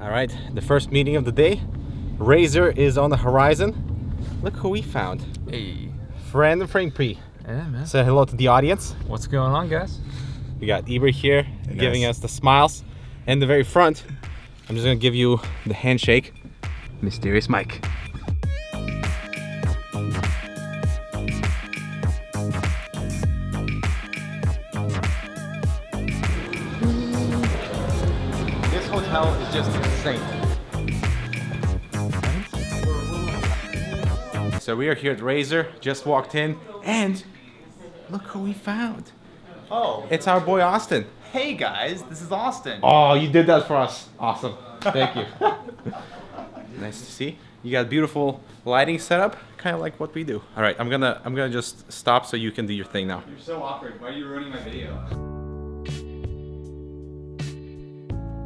All right, the first meeting of the day. Razer is on the horizon. Look who we found. Hey. Friend of Frank P. Yeah, man. Say hello to the audience. What's going on, guys? We got Eber here giving us the smiles. In the very front, I'm just gonna give you the handshake. Mysterious Mike. This hotel is just insane. So we are here at Razer, just walked in, and look who we found. Oh, It's our boy Austin. hey guys, this is Austin. Oh, you did that for us. Awesome. Thank you. Nice to see. You got beautiful lighting setup, kind of like what we do. All right, I'm gonna just stop so you can do your thing now. You're so awkward. Why are you ruining my video?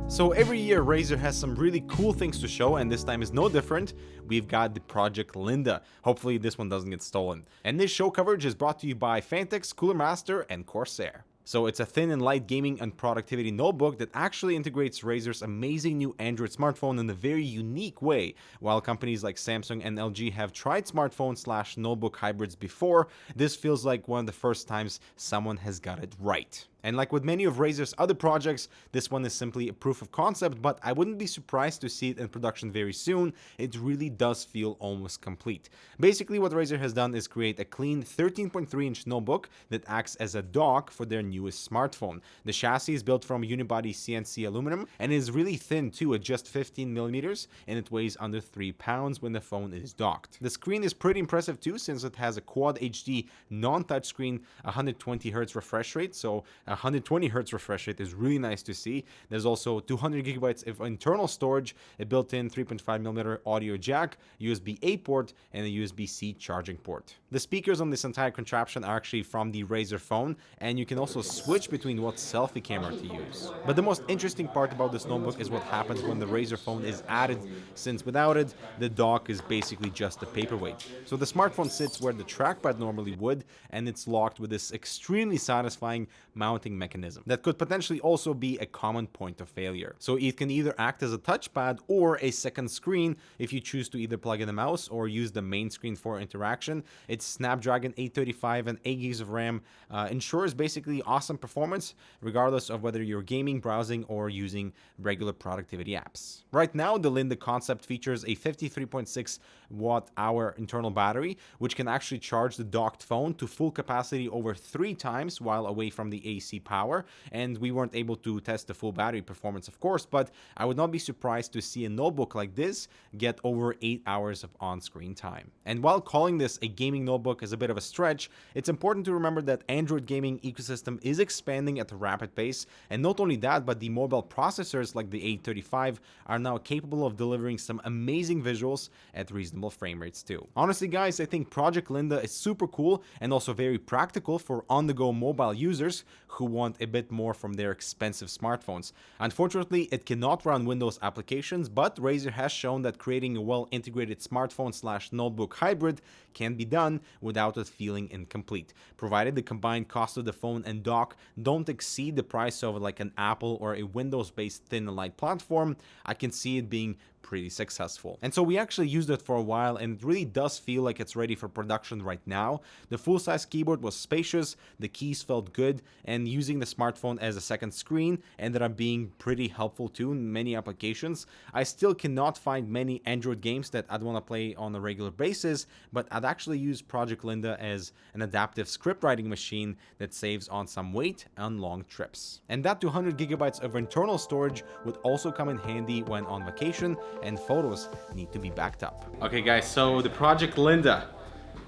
So every year Razer has some really cool things to show, and this time is no different. We've got the Project Linda. Hopefully this one doesn't get stolen. And this show coverage is brought to you by Fantex, Cooler Master, and Corsair. So it's a thin and light gaming and productivity notebook that actually integrates Razer's amazing new Android smartphone in a very unique way. While companies like Samsung and LG have tried smartphone/notebook hybrids before, this feels like one of the first times someone has got it right. And like with many of Razer's other projects, this one is simply a proof of concept, but I wouldn't be surprised to see it in production very soon. It really does feel almost complete. Basically, what Razer has done is create a clean 13.3-inch notebook that acts as a dock for their newest smartphone. The chassis is built from unibody CNC aluminum and is really thin too, at just 15 millimeters, and it weighs under 3 pounds when the phone is docked. The screen is pretty impressive too, since it has a Quad HD non-touchscreen 120Hz refresh rate, so 120Hz refresh rate is really nice to see. There's also 200 gigabytes of internal storage, a built-in 3.5mm audio jack, USB-A port, and a USB-C charging port. The speakers on this entire contraption are actually from the Razer phone, and you can also switch between what selfie camera to use. But the most interesting part about this notebook is what happens when the Razer phone is added, since without it, the dock is basically just a paperweight. So the smartphone sits where the trackpad normally would, and it's locked with this extremely satisfying mounting mechanism that could potentially also be a common point of failure. So it can either act as a touchpad or a second screen if you choose to either plug in a mouse or use the main screen for interaction. Its Snapdragon 835 and 8 gigs of RAM ensures basically awesome performance regardless of whether you're gaming, browsing, or using regular productivity apps. Right now, the Linda concept features a 53.6 watt-hour internal battery, which can actually charge the docked phone to full capacity over 3 times while away from the AC power. And we weren't able to test the full battery performance, of course, but I would not be surprised to see a notebook like this get over 8 hours of on-screen time. And while calling this a gaming notebook is a bit of a stretch, it's important to remember that Android gaming ecosystem is expanding at a rapid pace, and not only that, but the mobile processors like the 835 are now capable of delivering some amazing visuals at reasonable frame rates too. Honestly guys, I think Project Linda is super cool and also very practical for on-the-go mobile users who want a bit more from their expensive smartphones. Unfortunately, it cannot run Windows applications, but Razer has shown that creating a well-integrated smartphone/notebook hybrid can be done without it feeling incomplete, provided the combined cost of the phone and dock don't exceed the price of like an Apple or a Windows-based thin and light platform. I can see it being pretty successful. And so we actually used it for a while, and it really does feel like it's ready for production right now. The full-size keyboard was spacious, the keys felt good, and using the smartphone as a second screen ended up being pretty helpful too in many applications. I still cannot find many Android games that I'd want to play on a regular basis, but I'd actually use Project Linda as an adaptive script writing machine that saves on some weight on long trips. And that 200 gigabytes of internal storage would also come in handy when on vacation and photos need to be backed up. Okay guys, so the Project Linda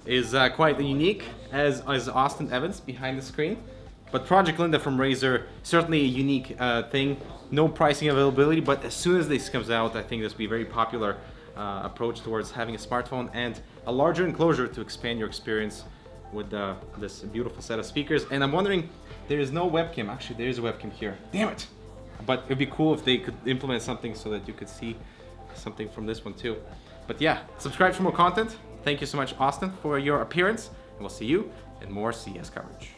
is quite unique, as Austin Evans behind the screen. But Project Linda from Razer, certainly a unique thing. No pricing availability, but as soon as this comes out, I think this will be a very popular approach towards having a smartphone and a larger enclosure to expand your experience with this beautiful set of speakers. And I'm wondering, there is no webcam. Actually, there is a webcam here. Damn it! But it'd be cool if they could implement something so that you could see something from this one too. But yeah, subscribe for more content. Thank you so much, Austin, for your appearance, and we'll see you in more CS coverage.